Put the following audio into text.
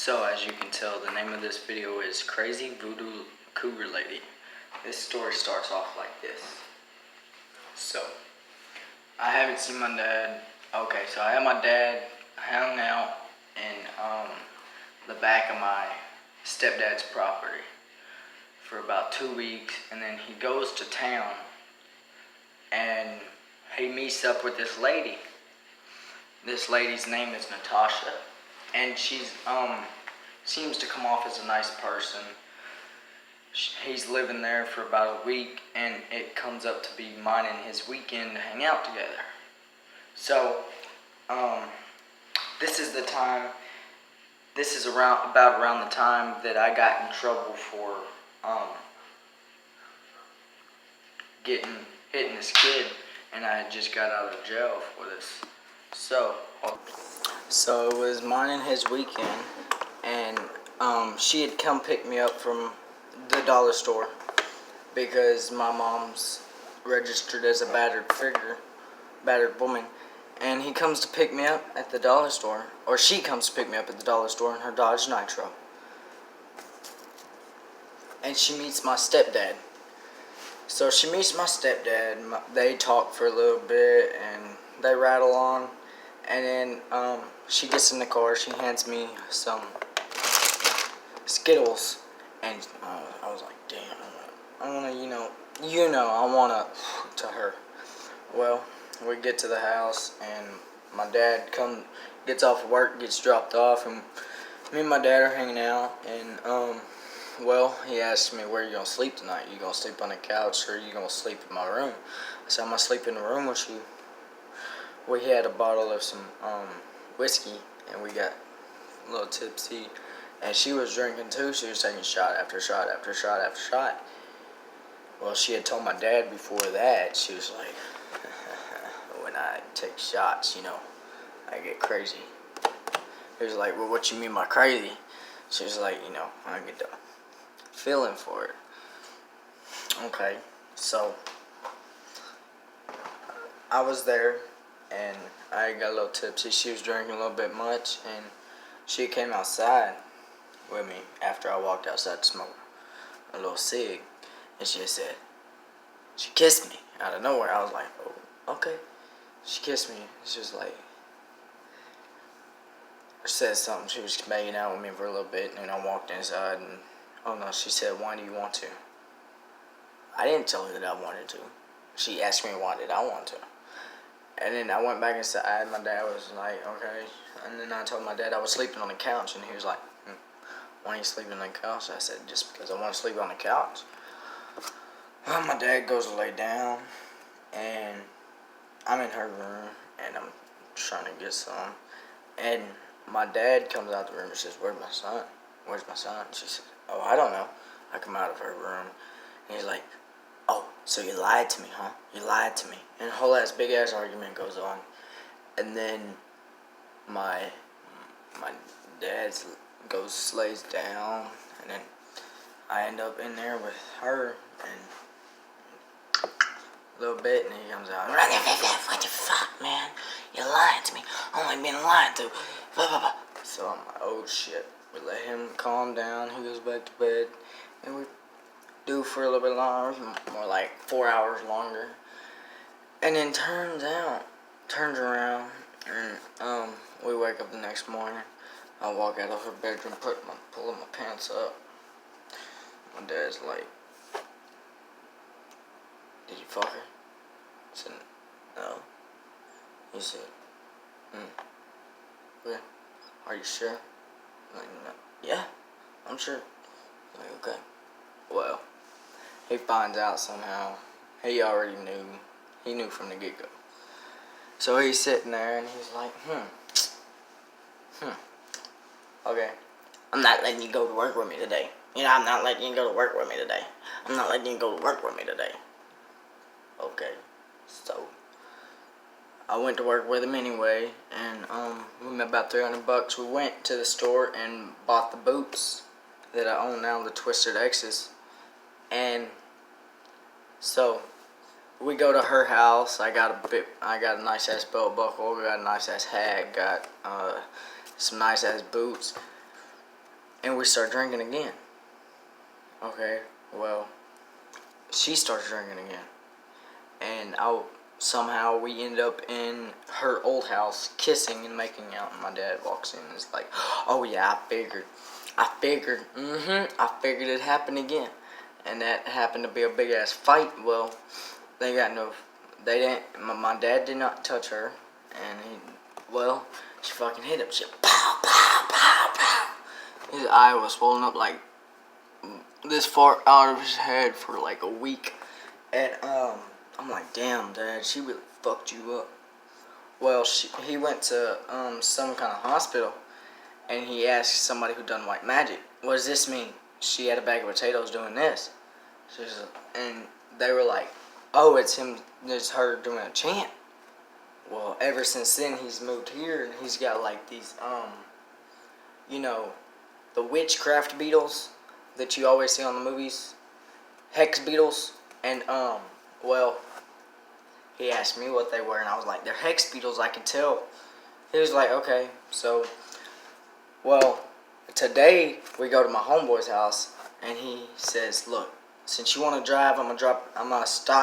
So as you can tell, the name of this video is Crazy Voodoo Cougar Lady. This story starts off like this. So, I haven't seen my dad. Okay, so I had my dad hung out in the back of my stepdad's property for about 2 weeks, and then he goes to town and he meets up with this lady. This lady's name is Natasha, and she's seems to come off as a nice person. He's living there for about a week, and it comes up to be mine and his weekend to hang out together. So, this is the time. This is around the time that I got in trouble for hitting this kid, and I had just got out of jail for this. So it was mine and his weekend, and she had come pick me up from the dollar store because my mom's registered as a battered woman, and he comes to pick me up at the dollar store, or she comes to pick me up at the dollar store in her Dodge Nitro, and she meets my stepdad. So she meets my stepdad, they talk for a little bit, and they rattle on, and then she gets in the car, she hands me some Skittles, and I was like, damn, I want to, I want to her. Well, we get to the house, and my dad gets off of work, gets dropped off, and me and my dad are hanging out, and well, he asked me, where are you going to sleep tonight? You going to sleep on the couch, or are you going to sleep in my room? I said, I'm going to sleep in the room with you. We had a bottle of some whiskey, and we got a little tipsy, and she was drinking too. She was taking shot after shot after shot after shot. Well, she had told my dad before that, she was like, when I take shots, I get crazy. He was like, well, what you mean by crazy? She was like, I get the feeling for it. Okay, so I was there, and I got a little tipsy. She was drinking a little bit much, and she came outside with me after I walked outside to smoke a little cig, and she kissed me out of nowhere. I was like, oh, okay. She kissed me. She was like, said something. She was making out with me for a little bit, and then I walked inside, and oh no, she said, why do you want to? I didn't tell her that I wanted to. She asked me why did I want to. And then I went back inside. My dad was like, okay. And then I told my dad I was sleeping on the couch, and he was like, why are you sleeping on the couch? I said, just because I want to sleep on the couch. Well, my dad goes to lay down, and I'm in her room, and I'm trying to get some. And my dad comes out the room and says, where's my son? Where's my son? She said, oh, I don't know. I come out of her room, and he's like, oh, so you lied to me, huh? You lied to me. And a whole ass, big ass argument goes on. And then my dad lays down, and then I end up in there with her, and a little bit, and he comes out, what the fuck, man? You lying to me. I'm like being lied to. So I'm like, oh shit. We let him calm down. He goes back to bed, and we do for a little bit longer, more like 4 hours longer. And then turns around, and we wake up the next morning. I walk out of her bedroom, pulling my pants up. My dad's like, did you fuck her? I said, no. He said, yeah. Are you sure? I'm like, no. Yeah, I'm sure. I'm like, okay. Well, he finds out somehow. He already knew. He knew from the get-go. So he's sitting there, and he's like, okay, I'm not letting you go to work with me today. I'm not letting you go to work with me today. I'm not letting you go to work with me today. Okay, so I went to work with him anyway, and we made about $300. We went to the store and bought the boots that I own now, the Twisted X's. And so we go to her house. I got a nice ass belt buckle, got a nice ass hat, got some nice ass boots. and we start drinking again. Okay, well, she starts drinking again, and somehow we end up in her old house kissing and making out, and my dad walks in and is like, "Oh yeah, I figured it happened again," and that happened to be a big ass fight. Well, they didn't. My dad did not touch her, and she fucking hit him. She pow pow pow pow. His eye was swollen up like this far out of his head for like a week, and I'm like, damn, Dad, she really fucked you up. Well, he went to some kind of hospital, and he asked somebody who done white magic, "What does this mean?" She had a bag of potatoes doing this. And they were like, "Oh, it's him. It's her doing a chant." Well, ever since then, he's moved here, and he's got like these you know, the witchcraft beetles that you always see on the movies, hex beetles, and well, he asked me what they were, and I was like, "They're hex beetles, I can tell." He was like, "Okay." So, well, today we go to my homeboy's house, and he says, "Look, since you want to drive, I'm gonna stop